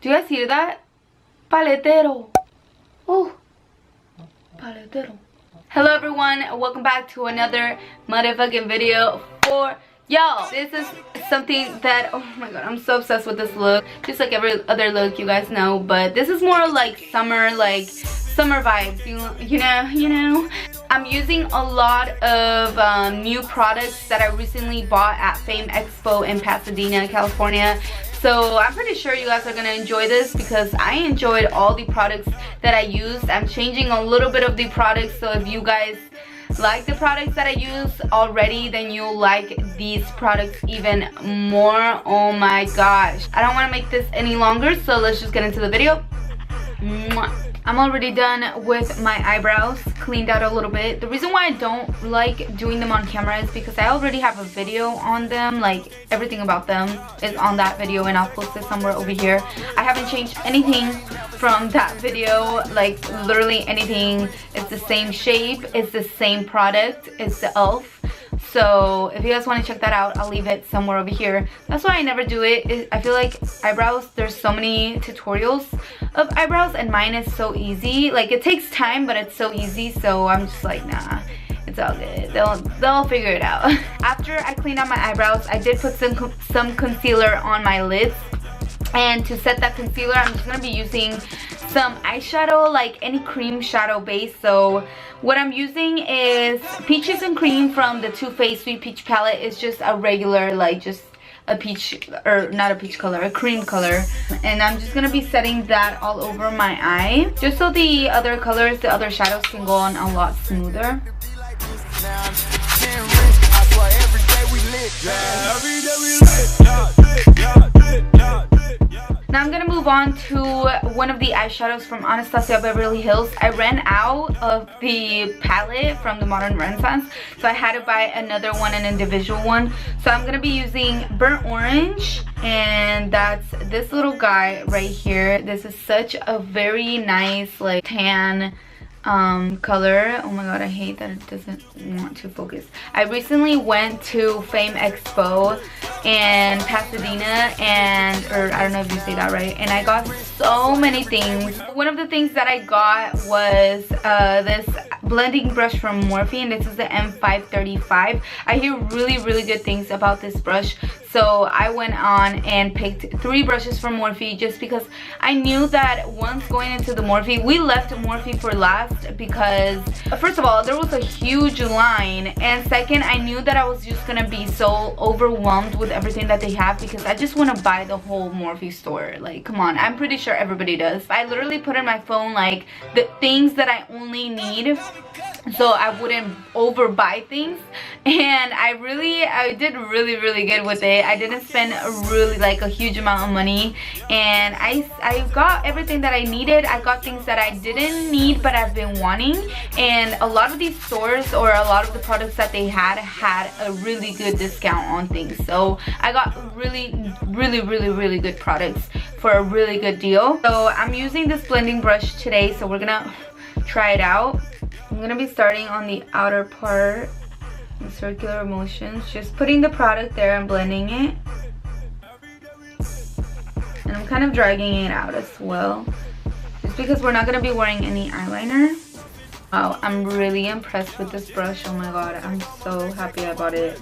Do you guys hear that? Paletero. Oh, paletero. Hello everyone, welcome back to another motherfucking video for y'all. This is something that, oh my god, I'm so obsessed with this look. Just like every other look, you guys know, but this is more like summer vibes, you know. I'm using a lot of new products that I recently bought at Phame Expo in Pasadena, California. So I'm pretty sure you guys are gonna enjoy this because I enjoyed all the products that I used. I'm changing a little bit of the products, so if you guys like the products that I use already, then you'll like these products even more. Oh my gosh, I don't want to make this any longer, so let's just get into the video. Mwah. I'm already done with my eyebrows, cleaned out a little bit. The reason why I don't like doing them on camera is because I already have a video on them. Like, everything about them is on that video, and I'll post it somewhere over here. I haven't changed anything from that video, like literally anything. It's the same shape, it's the same product, it's the e.l.f. So if you guys want to check that out, I'll leave it somewhere over here. That's why I never do it. I feel like eyebrows, there's so many tutorials of eyebrows, and mine is so easy. Like, it takes time, but it's so easy, so I'm just like, nah, it's all good. They'll figure it out. After I cleaned out my eyebrows, I did put some concealer on my lids. And to set that concealer, I'm just going to be using some eyeshadow, like any cream shadow base. So what I'm using is Peaches and Cream from the Too Faced Sweet Peach palette. It's just a regular, like just a peach, or not a peach color, a cream color. And I'm just going to be setting that all over my eye, just so the other colors, the other shadows can go on a lot smoother. Now I'm gonna move on to one of the eyeshadows from Anastasia Beverly Hills. I ran out of the palette from the Modern Renaissance, so I had to buy another one, an individual one. So I'm gonna be using Burnt Orange, and that's this little guy right here. This is such a very nice, like, tan color. Oh my god, I hate that it doesn't want to focus. I recently went to Phame Expo in Pasadena, and, or I don't know if you say that right, and I got so many things. One of the things that I got was this blending brush from Morphe, and this is the M535. I hear really good things about this brush, so I went on and picked 3 brushes from Morphe just because I knew that once going into the Morphe, we left Morphe for last because first of all, there was a huge line, and second, I knew that I was just gonna be so overwhelmed with everything that they have because I just want to buy the whole Morphe store. Like, come on, I'm pretty sure everybody does. I literally put in my phone like the things that I only need, so I wouldn't overbuy things, and I did really good with it. I didn't spend really like a huge amount of money, and I got everything that I needed. I got things that I didn't need but I've been wanting, and a lot of these stores, or a lot of the products that they had a really good discount on things. So I got really good products for a really good deal. So I'm using this blending brush today, so we're gonna try it out. I'm gonna be starting on the outer part in circular motions, just putting the product there and blending it, and I'm kind of dragging it out as well, just because we're not gonna be wearing any eyeliner. Wow, I'm really impressed with this brush. Oh my god, I'm so happy I bought it.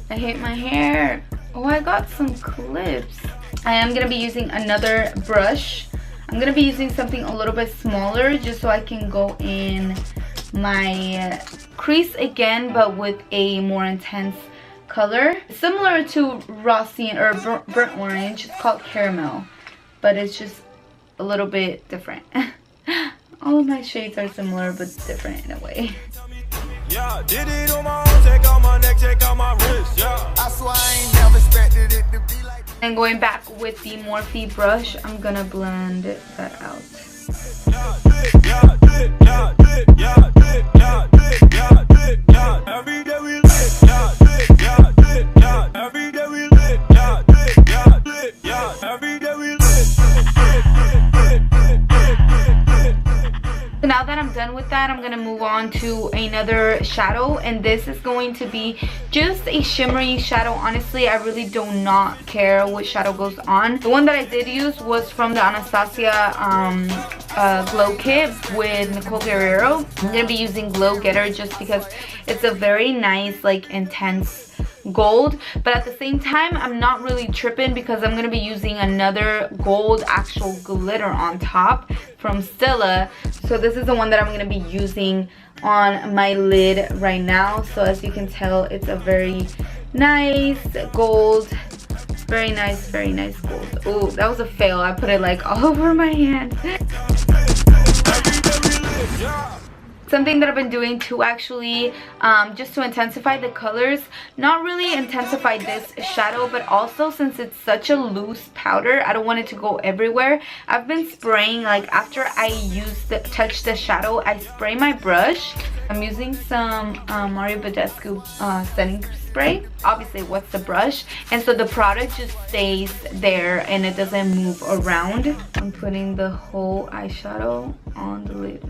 I hate my hair. Oh, I got some clips. I am going to be using another brush. I'm going to be using something a little bit smaller just so I can go in my crease again, but with a more intense color. Similar to Rossian or Burnt Orange. It's called Caramel, but it's just a little bit different. All of my shades are similar but different in a way. Yeah, did it on my own, check out my neck, check out my wrist, yeah. I swear I ain't never expected it to be like. And going back with the Morphe brush, I'm gonna blend that out. that, I'm gonna move on to another shadow, and this is going to be just a shimmery shadow. Honestly, I really do not care what shadow goes on. The one that I did use was from the Anastasia Glow Kit with Nicole Guerriero. I'm gonna be using Glo Getter just because it's a very nice, like, intense gold, but at the same time I'm not really tripping because I'm gonna be using another gold actual glitter on top from Stila. So this is the one that I'm gonna be using on my lid right now. So as you can tell, it's a very nice gold, very nice gold. Oh, that was a fail. I put it like all over my hand. Something that I've been doing to actually just to intensify the colors, not really intensify this shadow, but also since it's such a loose powder, I don't want it to go everywhere. I've been spraying, like, after I touch the shadow, I spray my brush. I'm using some Badescu setting spray. Obviously, what's the brush? And so the product just stays there and it doesn't move around. I'm putting the whole eyeshadow on the lid.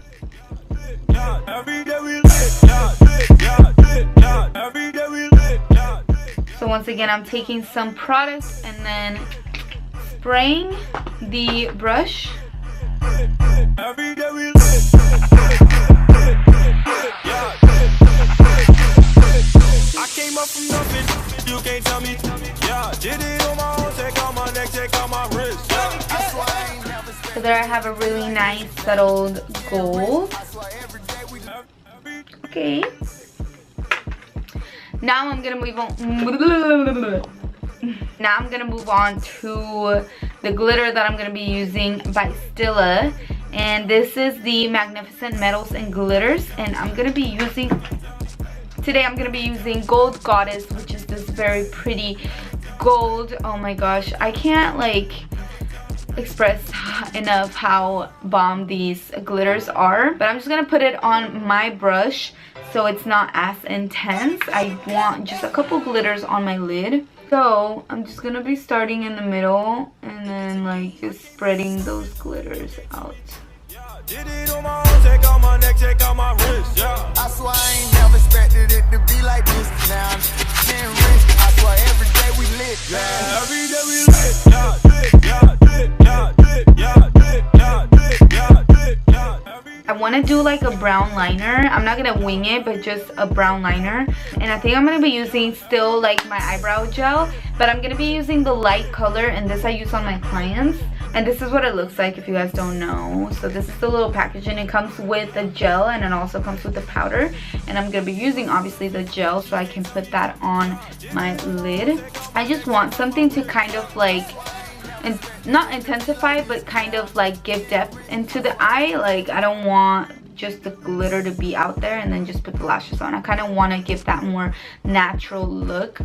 So once again, I'm taking some product and then spraying the brush. I came up from nothing, you can't tell me. Yeah, did it on my own, take out my neck, take out my wrist. So there I have a really nice settled gold. Okay. Now I'm gonna move on. Now I'm gonna move on to the glitter that I'm gonna be using by Stila, and this is the Magnificent Metals and Glitters, and I'm gonna be using today. I'm gonna be using Gold Goddess, which is this very pretty gold. Oh my gosh, I can't like express enough how bomb these glitters are, but I'm just gonna put it on my brush so it's not as intense. I want just a couple glitters on my lid, so I'm just gonna be starting in the middle and then like just spreading those glitters out. Did it on my own, take out my neck, take out my wrist, yeah. I swear I ain't never expected it to be like this. Now I'm getting rich, I swear every day we lit, yeah. Every day we lit, yeah, I want to do like a brown liner. I'm not gonna wing it, but just a brown liner. And I think I'm gonna be using still like my eyebrow gel, but I'm gonna be using the light color, and this I use on my clients. And this is what it looks like if you guys don't know. So this is the little package, and it comes with the gel and it also comes with the powder. And I'm gonna be using obviously the gel so I can put that on my lid. I just want something to kind of like, and not intensify, but kind of like give depth into the eye. Like I don't want just the glitter to be out there and then just put the lashes on. I kind of want to give that more natural look.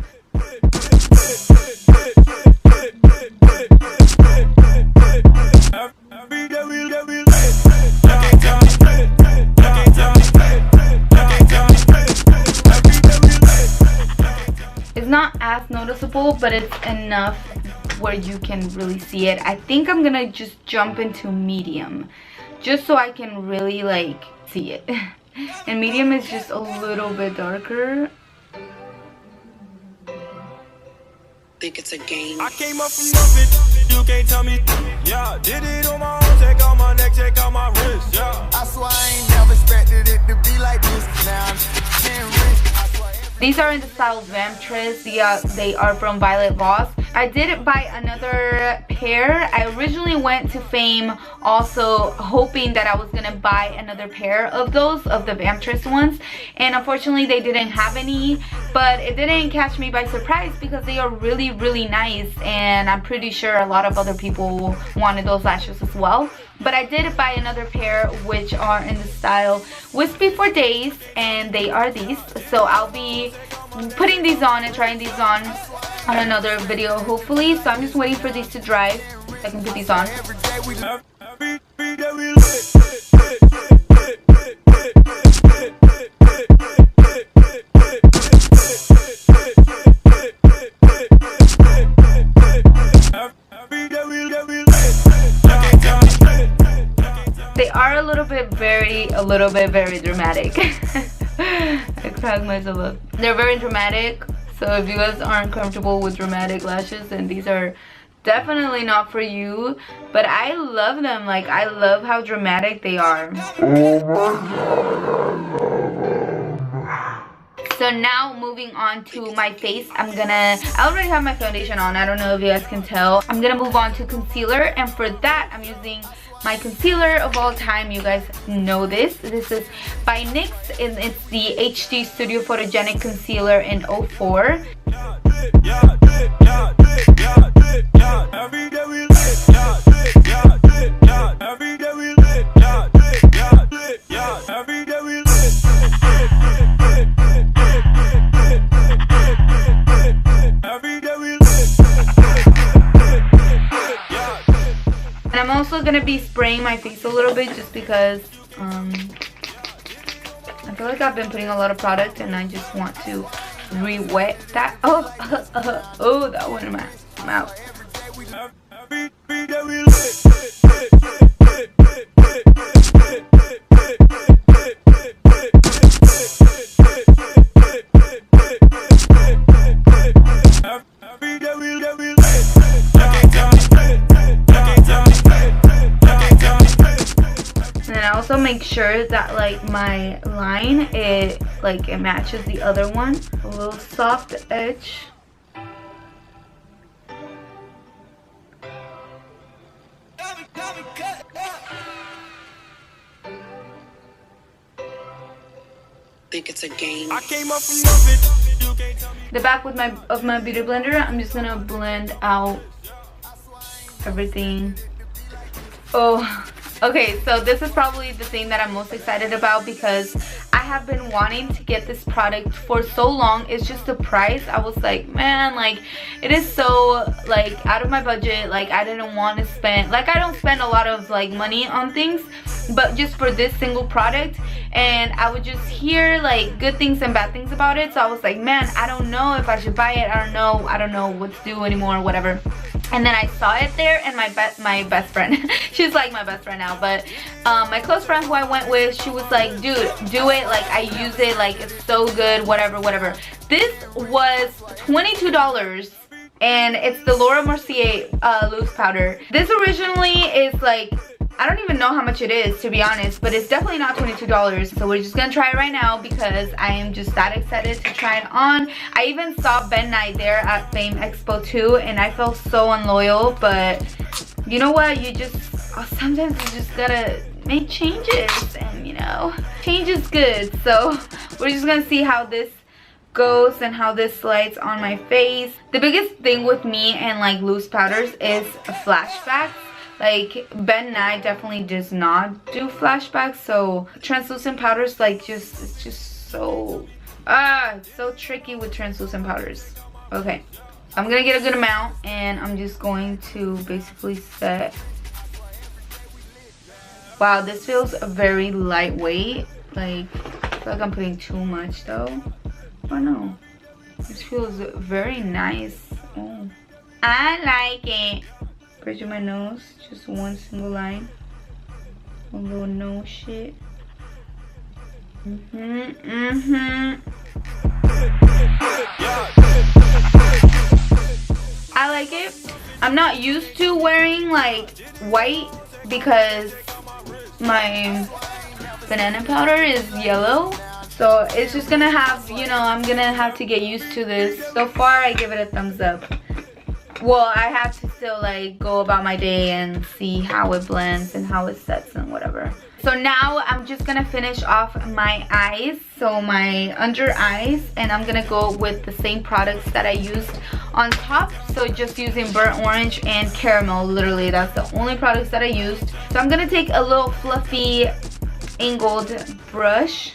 It's not as noticeable, but it's enough where you can really see it. I think I'm gonna just jump into medium just so I can really like see it. And medium is just a little bit darker. Think it's a game. I came up from nothing, you can't tell me. Yeah, did it on my own, take out my neck, take out my wrist, yeah. I swear I ain't never expected it to be like this. Now I'm getting rich. These are in the style Vamptress. They are from Voss. I did buy another pair. I originally went to Phame also hoping that I was gonna buy another pair of those, of the Vamptress ones, and unfortunately they didn't have any, but it didn't catch me by surprise because they are really, really nice, and I'm pretty sure a lot of other people wanted those lashes as well. But I did buy another pair which are in the style Wispy for Days, and they are these. So I'll be putting these on and trying these on another video hopefully. So I'm just waiting for these to dry so I can put these on. They are a a little bit very dramatic. I cracked myself up. They're very dramatic, so if you guys aren't comfortable with dramatic lashes, then these are definitely not for you. But I love them. Like, I love how dramatic they are. So now moving on to my face, I already have my foundation on. I don't know if you guys can tell. I'm gonna move on to concealer, and for that I'm using my concealer of all time. You guys know this. This is by NYX, and it's the HD Studio Photogenic Concealer in 04. And I'm also gonna be spraying my face a little bit just because I feel like I've been putting a lot of product and I just want to re-wet that. Oh, that went in my mouth. Also make sure that like my line, it matches the other one. A little soft edge. Think it's a game. I came up from nothing. The back with my beauty blender, I'm just gonna blend out everything. Oh. Okay, so this is probably the thing that I'm most excited about because I have been wanting to get this product for so long. It's just the price. I was like, man, like, it is so, like, out of my budget. Like, I didn't want to spend, like, I don't spend a lot of, like, money on things, but just for this single product. And I would just hear, like, good things and bad things about it. So I was like, man, I don't know if I should buy it. I don't know what to do anymore, whatever. And then I saw it there, and my best friend, she's like my best friend now, but my close friend who I went with, she was like, dude, do it, like, I use it, like, it's so good, whatever. This was $22, and it's the Laura Mercier loose powder. This originally is like, I don't even know how much it is, to be honest, but it's definitely not $22. So we're just gonna try it right now because I am just that excited to try it on. I even saw Ben Nye there at Phame Expo too, and I felt so unloyal, but you know what? You just, sometimes you just gotta make changes, and you know, change is good. So we're just gonna see how this goes and how this slides on my face. The biggest thing with me and like loose powders is flashbacks. Like, Ben Nye definitely does not do flashbacks, so translucent powders, like, it's just so, it's so tricky with translucent powders. Okay, I'm gonna get a good amount, and I'm just going to basically set. Wow, this feels very lightweight. Like, I feel like I'm putting too much, though. I don't know. This feels very nice. Oh, I like it. Bridging my nose, just one single line, one little nose shit. I like it. I'm not used to wearing like white because my banana powder is yellow, so it's just gonna have, you know, I'm gonna have to get used to this. So far I give it a thumbs up. Well, I have to still like go about my day and see how it blends and how it sets and whatever. So now I'm just gonna finish off my eyes, so my under eyes, and I'm gonna go with the same products that I used on top. So just using burnt orange and caramel, literally that's the only products that I used. So I'm gonna take a little fluffy angled brush.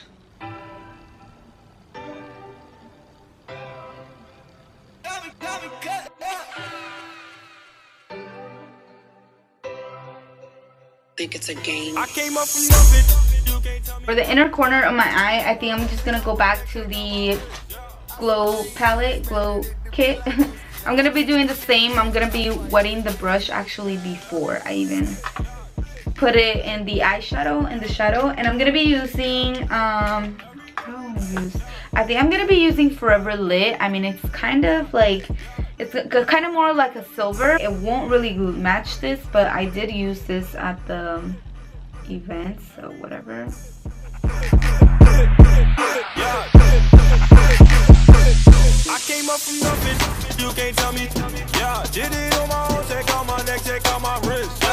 Think it's a game. I came up from nothing. For the inner corner of my eye, I think I'm just gonna go back to the Glow palette, Glow Kit. I'm gonna be doing the same. I'm gonna be wetting the brush actually before I even put it in the eyeshadow, in the shadow. And I'm gonna be using what do I want to use? I think I'm gonna be using Forever Lit. I mean, it's kind of like, it's kind of more like a silver. It won't really match this, but I did use this at the event, so whatever. I came up from nothing, you can't tell me. Yeah, did it on my own, take out my neck, take out my wrist.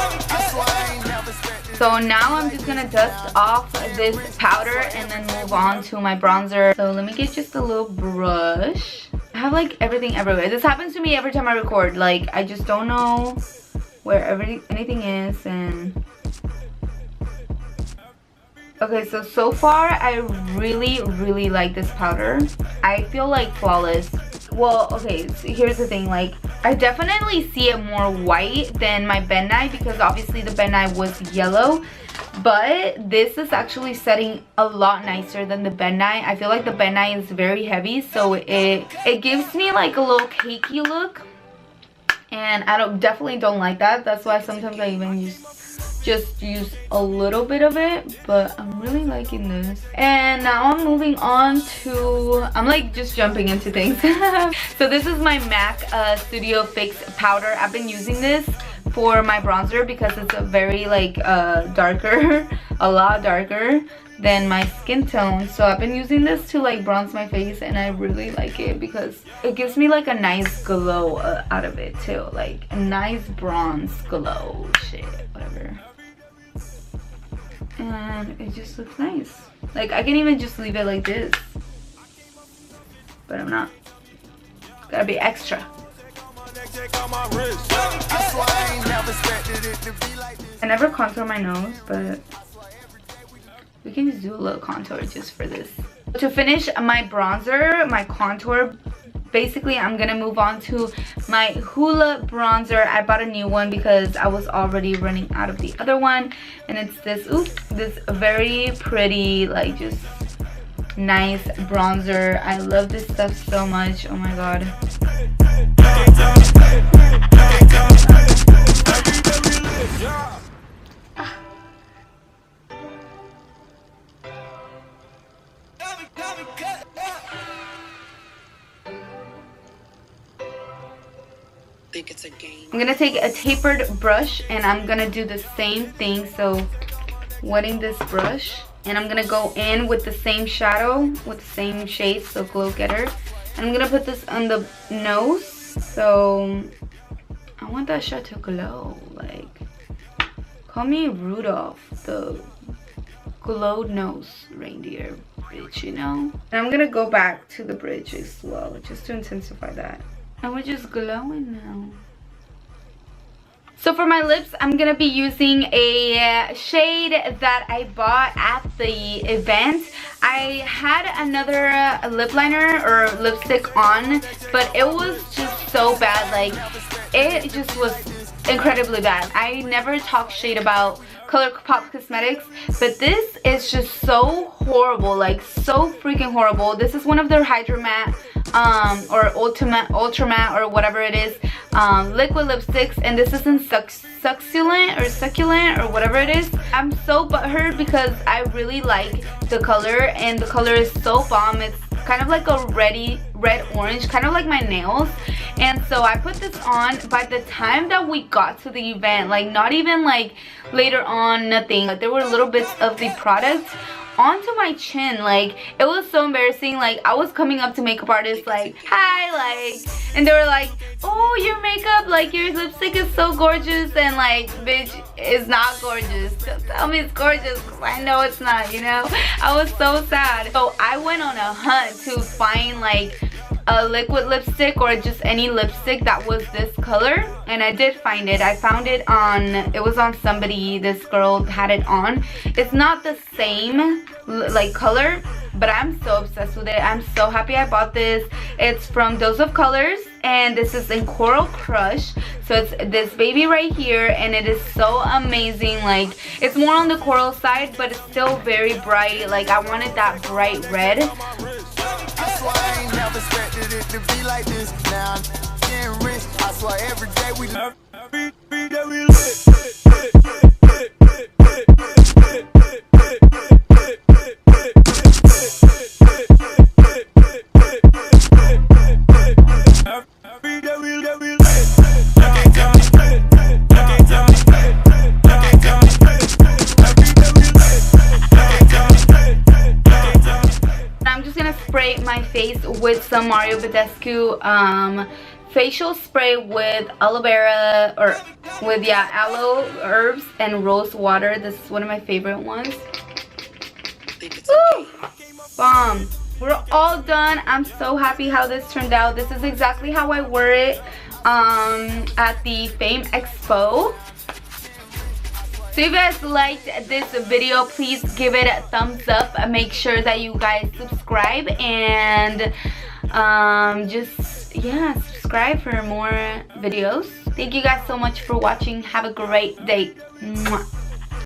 So now I'm just gonna dust off this powder and then move on to my bronzer. So let me get just a little brush. I have like everything everywhere. This happens to me every time I record. Like, I just don't know where anything is. And okay, so far I really like this powder. I feel like flawless. Well, okay, so here's the thing, like, I definitely see it more white than my Ben Nye, because obviously the Ben Nye was yellow, but this is actually setting a lot nicer than the Ben Nye. I feel like the Ben Nye is very heavy, so it gives me like a little cakey look, and I definitely don't like that. That's why sometimes I even just use a little bit of it, but I'm really liking this. And now I'm moving on to, I'm like just jumping into things. So this is my MAC Studio Fix powder. I've been using this for my bronzer because it's a very like darker, a lot darker than my skin tone. So I've been using this to like bronze my face, and I really like it because it gives me like a nice glow out of it too, like a nice bronze glow. Shit, whatever. And it just looks nice. Like, I can even just leave it like this, but I'm not. Gotta be extra. I never contour my nose, but we can just do a little contour just for this. To finish my bronzer, my contour, basically I'm gonna move on to my Hoola bronzer. I bought a new one because I was already running out of the other one, and it's this, this very pretty, like, just nice bronzer. I love this stuff so much. Oh my god. Think it's a game. I'm gonna take a tapered brush and I'm gonna do the same thing. So wetting this brush, and I'm gonna go in with the same shadow with the same shade, so Glo Getter, and I'm gonna put this on the nose. So I want that shot to glow. Like, call me Rudolph the glowed nose reindeer bitch, you know. And I'm gonna go back to the bridge as well, just to intensify that. And we're just glowing now. So for my lips, I'm gonna be using a shade that I bought at the event. I had another lip liner or lipstick on, but it was just so bad. Like, it just was incredibly bad. I never talk shade about ColourPop Cosmetics, but this is just so horrible, like so freaking horrible. This is one of their Hydra Matte or Ultra Matte or whatever it is, liquid lipsticks, and this is in succulent or whatever it is. I'm so butthurt because I really like the color, and the color is so bomb. It's kind of like a red orange, kind of like my nails. And so I put this on. By the time that we got to the event, like not even like later on, nothing, like there were little bits of the product onto my chin. Like, it was so embarrassing. Like, I was coming up to makeup artists like, hi, like, and they were like, oh, your makeup, like your lipstick is so gorgeous, and like, bitch, it's not gorgeous. Tell me it's gorgeous, because I know it's not, you know. I was so sad. So I went on a hunt to find like a liquid lipstick or just any lipstick that was this color, and I did find it. I found it on, it was on somebody, this girl had it on. It's not the same like color, but I'm so obsessed with it. I'm so happy I bought this. It's from Dose of Colors, and this is in Coral Crush. So it's this baby right here, and it is so amazing. Like, it's more on the coral side, but it's still very bright. Like, I wanted that bright red. I ain't never expected it to be like this. Now I'm getting rich. I swear every day we live. with some Mario Badescu facial spray with aloe vera, or with, yeah, aloe herbs and rose water. This is one of my favorite ones. Woo! Bomb. We're all done. I'm so happy how this turned out. This is exactly how I wore it at the Phame Expo. So if you guys liked this video, please give it a thumbs up. Make sure that you guys subscribe and just, yeah, subscribe for more videos. Thank you guys so much for watching. Have a great day. Mwah.